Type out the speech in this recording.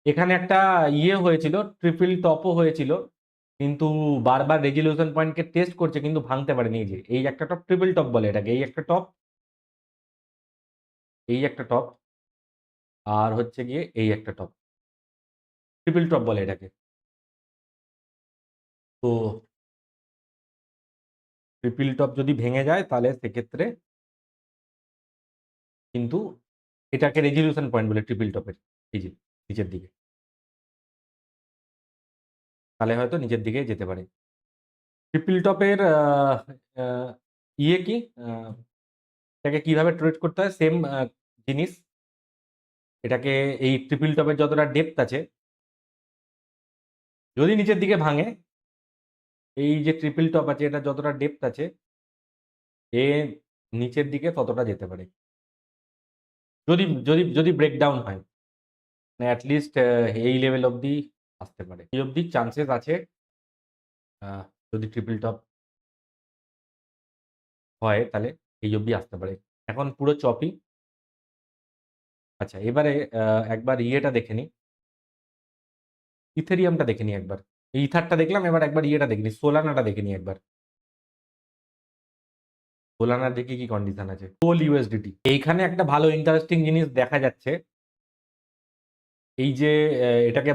এখানে একটা ইয়ে হয়েছিল, ট্রিপল টপও হয়েছিল, কিন্তু বারবার রেজলিউশন পয়েন্টকে টেস্ট করছে কিন্তু ভাঙতে পারেনি। এই যে এই একটা টপ, ট্রিপল টপ বলে এটাকে, এই একটা টপ, এই একটা টপ, আর হচ্ছে গিয়ে এই একটা টপ, ট্রিপল টপ বলে এটাকে। তো ট্রিপল টপ যদি ভেঙে যায় তাহলে সেক্ষেত্রে কিন্তু এটাকে রেজলিউশন পয়েন্ট বলে ট্রিপল টপের, এই যে নিচের দিকে, তাহলে হয়তো নিচের দিকে যেতে পারে। ট্রিপল টপের ইয়ে কি, এটাকে কিভাবে ট্রেড করতে হয়, সেম জিনিস। এটাকে এই ট্রিপল টপের যতটা ডেপথ আছে, যদি নিচের দিকে ভাঙে, এই যে ট্রিপল টপ আছে এটা যতটা ডেপথ আছে, এ নিচের দিকে ততটা যেতে পারে, যদি যদি যদি ব্রেকডাউন হয়, মানে অ্যাটলিস্ট এই লেভেল অবধি আসতে পারে, এই অবধি চান্সেস আছে যদি ট্রিপল টপ হয় তাহলে এই অবধি আসতে পারে। এখন পুরো চপই। আচ্ছা, এবারে একবার ইয়েটা দেখে নিই, ইথেরিয়ামটা দেখে নিই একবার। ইথারটা দেখলাম, এবার একবার ইয়েটা দেখে নিই, সোলানাটা দেখে নিই একবার। সোলানার দেখি কি কন্ডিশন আছে। সোল ইউএসডিটি, এইখানে একটা ভালো ইন্টারেস্টিং জিনিস দেখা যাচ্ছে। এই যে এটাকে